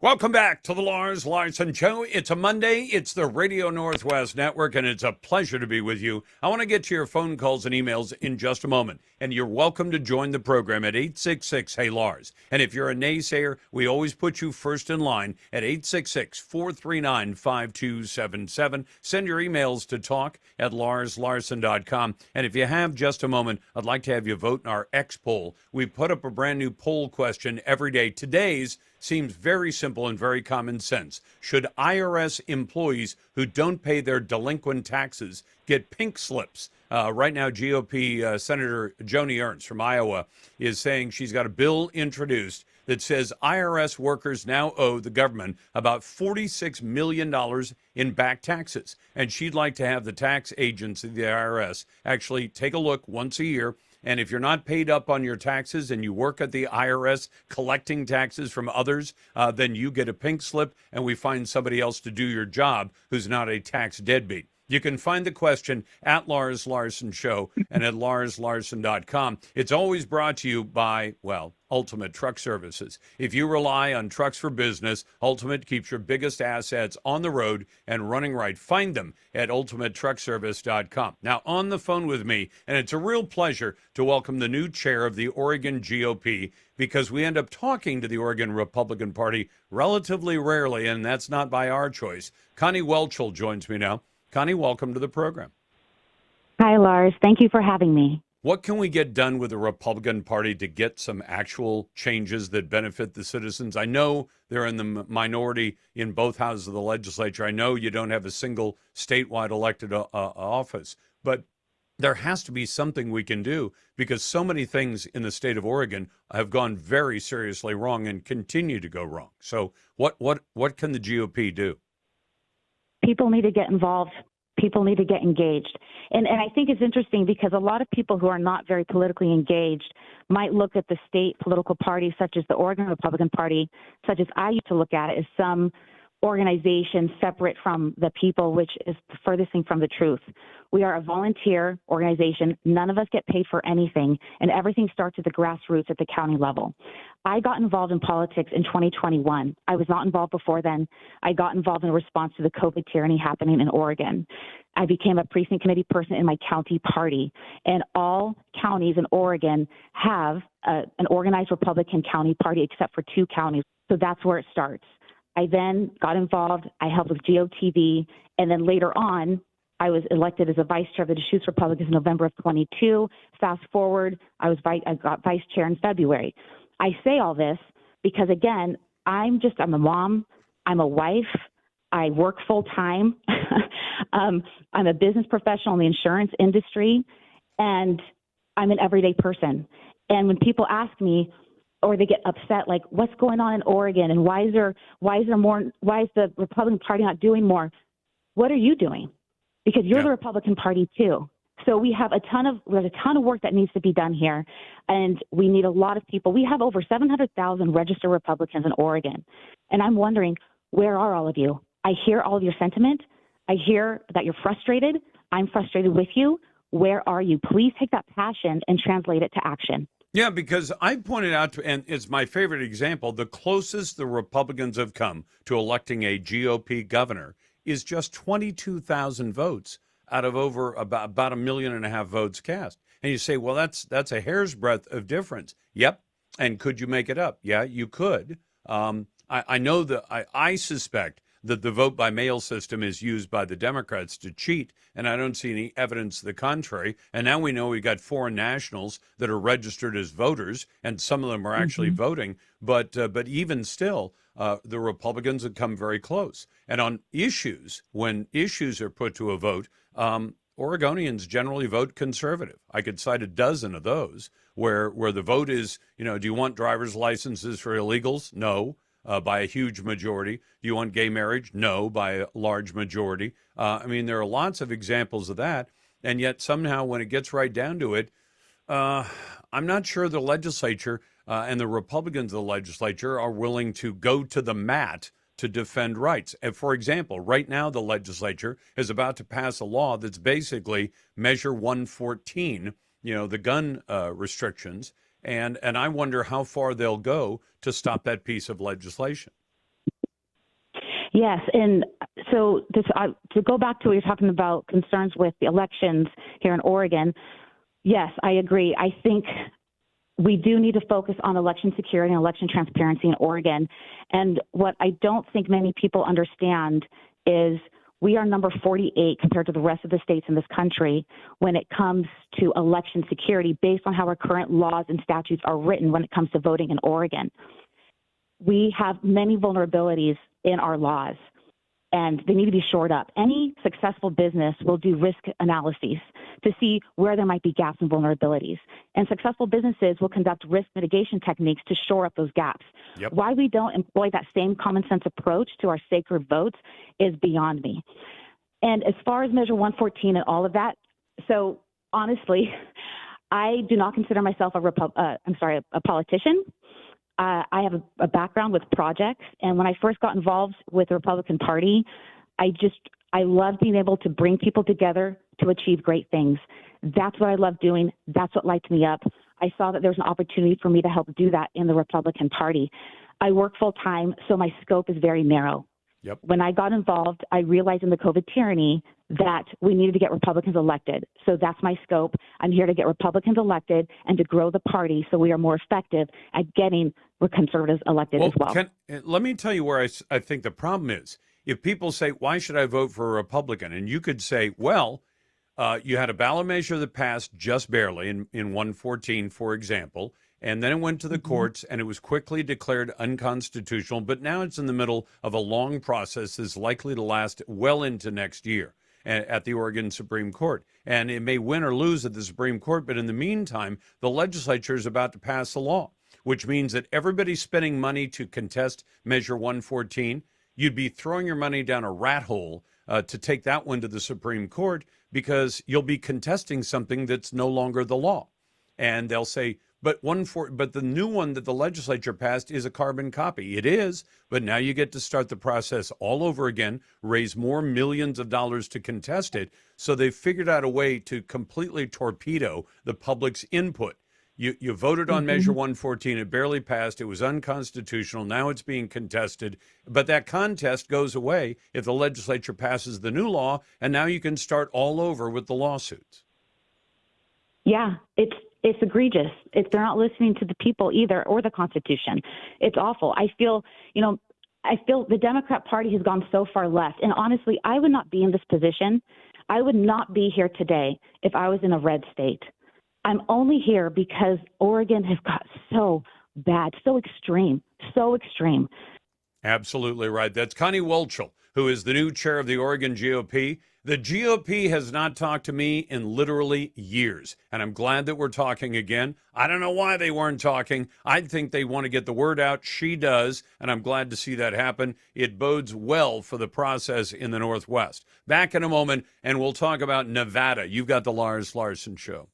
Welcome back to the Larson Show. It's a Monday. It's the Radio Northwest Network, and it's a pleasure to be with you. I want to get to your phone calls and emails in just a moment, and you're welcome to join the program at 866-HEY-LARS. And if you're a naysayer, we always put you first in line at 866-439-5277. Send your emails to talk@LarsLarson.com. And if you have just a moment, I'd like to have you vote in our X poll. We put up a brand new poll question every day. Today's seems very simple and very common sense. Should IRS employees who don't pay their delinquent taxes get pink slips? Right now, GOP Senator Joni Ernst from Iowa is saying she's got a bill introduced that says IRS workers now owe the government about $46 million in back taxes. And she'd like to have the tax agency, the IRS, actually take a look once a year. And if you're not paid up on your taxes and you work at the IRS collecting taxes from others, then you get a pink slip and we find somebody else to do your job who's not a tax deadbeat. You can find the question at Lars Larson Show and at LarsLarson.com. It's always brought to you by, well, Ultimate Truck Services. If you rely on trucks for business, Ultimate keeps your biggest assets on the road and running right. Find them at UltimateTruckService.com. Now, on the phone with me, and it's a real pleasure to welcome the new chair of the Oregon GOP, because we end up talking to the Oregon Republican Party relatively rarely, and that's not by our choice. Connie Whelchel joins me now. Connie, welcome to the program. Hi, Lars. Thank you for having me. What can we get done with the Republican Party to get some actual changes that benefit the citizens? I know they're in the minority in both houses of the legislature. I know you don't have a single statewide elected office, but there has to be something we can do because so many things in the state of Oregon have gone very seriously wrong and continue to go wrong. So what can the GOP do? People need to get involved. People need to get engaged. And I think it's interesting because a lot of people who are not very politically engaged might look at the state political parties, such as the Oregon Republican Party, such as I used to look at it, as some organization separate from the people, which is the furthest thing from the truth. We are a volunteer organization. None of us get paid for anything, and everything starts at the grassroots at the county level. I got involved in politics in 2021. I was not involved before then. I got involved in response to the COVID tyranny happening in Oregon. I became a precinct committee person in my county party, and all counties in Oregon have an organized Republican county party except for 2 counties. So that's where it starts. I then got involved. I helped with GOTV, and then later on, I was elected as a vice chair of the Deschutes Republicans in November of 22. Fast forward, I got vice chair in February. I say all this because, again, I'm a mom. I'm a wife. I work full time. I'm a business professional in the insurance industry, and I'm an everyday person. And when people ask me, or they get upset, like, what's going on in Oregon, and why is the Republican Party not doing more? What are you doing? Because you're the Republican Party too. So we have a ton of work that needs to be done here, and we need a lot of people. We have over 700,000 registered Republicans in Oregon, and I'm wondering, where are all of you? I hear all of your sentiment. I hear that you're frustrated. I'm frustrated with you. Where are you? Please take that passion and translate it to action. Yeah, because I pointed out, and it's my favorite example, the closest the Republicans have come to electing a GOP governor is just 22,000 votes out of over about 1.5 million votes cast. And you say, well, that's a hair's breadth of difference. Yep. And could you make it up? Yeah, you could. I know that I suspect that the vote by mail system is used by the Democrats to cheat, and I don't see any evidence to the contrary. And now we know we've got foreign nationals that are registered as voters, and some of them are actually voting. But even still, the Republicans have come very close. And on issues, when issues are put to a vote, Oregonians generally vote conservative. I could cite a dozen of those where the vote is, do you want driver's licenses for illegals? No. By a huge majority. Do you want gay marriage? No, by a large majority. There are lots of examples of that. And yet somehow when it gets right down to it, I'm not sure the legislature and the Republicans of the legislature are willing to go to the mat to defend rights. And for example, right now the legislature is about to pass a law that's basically Measure 114, the gun restrictions. And I wonder how far they'll go to stop that piece of legislation. Yes, and so to go back to what you're talking about, concerns with the elections here in Oregon, yes, I agree. I think we do need to focus on election security and election transparency in Oregon. And what I don't think many people understand is we are number 48 compared to the rest of the states in this country when it comes to election security based on how our current laws and statutes are written when it comes to voting in Oregon. We have many vulnerabilities in our laws, and they need to be shored up. Any successful business will do risk analyses to see where there might be gaps and vulnerabilities. And successful businesses will conduct risk mitigation techniques to shore up those gaps. Yep. Why we don't employ that same common sense approach to our sacred votes is beyond me. And as far as Measure 114 and all of that, so honestly, I do not consider myself a politician. I have a background with projects, and when I first got involved with the Republican Party, I love being able to bring people together to achieve great things. That's what I love doing. That's what lights me up. I saw that there was an opportunity for me to help do that in the Republican Party. I work full time, so my scope is very narrow. Yep. When I got involved, I realized in the COVID tyranny that we needed to get Republicans elected. So that's my scope. I'm here to get Republicans elected and to grow the party so we are more effective at getting conservatives elected as well. Let me tell you where I think the problem is. If people say, why should I vote for a Republican? And you could say, well, you had a ballot measure that passed just barely in 114, for example, and then it went to the courts and it was quickly declared unconstitutional. But now it's in the middle of a long process that's likely to last well into next year at the Oregon Supreme Court. And it may win or lose at the Supreme Court, but in the meantime, the legislature is about to pass a law, which means that everybody's spending money to contest Measure 114. You'd be throwing your money down a rat hole to take that one to the Supreme Court because you'll be contesting something that's no longer the law. And they'll say, but the new one that the legislature passed is a carbon copy. It is, but now you get to start the process all over again, raise more millions of dollars to contest it. So they've figured out a way to completely torpedo the public's input. You voted on Measure 114. It barely passed. It was unconstitutional. Now it's being contested. But that contest goes away if the legislature passes the new law, and now you can start all over with the lawsuits. Yeah, it's egregious. They're not listening to the people either or the Constitution. It's awful. I feel the Democrat Party has gone so far left. And honestly, I would not be in this position. I would not be here today if I was in a red state. I'm only here because Oregon has got so bad, so extreme, so extreme. Absolutely right. That's Connie Whelchel, who is the new chair of the Oregon GOP. The GOP has not talked to me in literally years, and I'm glad that we're talking again. I don't know why they weren't talking. I think they want to get the word out. She does, and I'm glad to see that happen. It bodes well for the process in the Northwest. Back in a moment, and we'll talk about Nevada. You've got the Larson Show.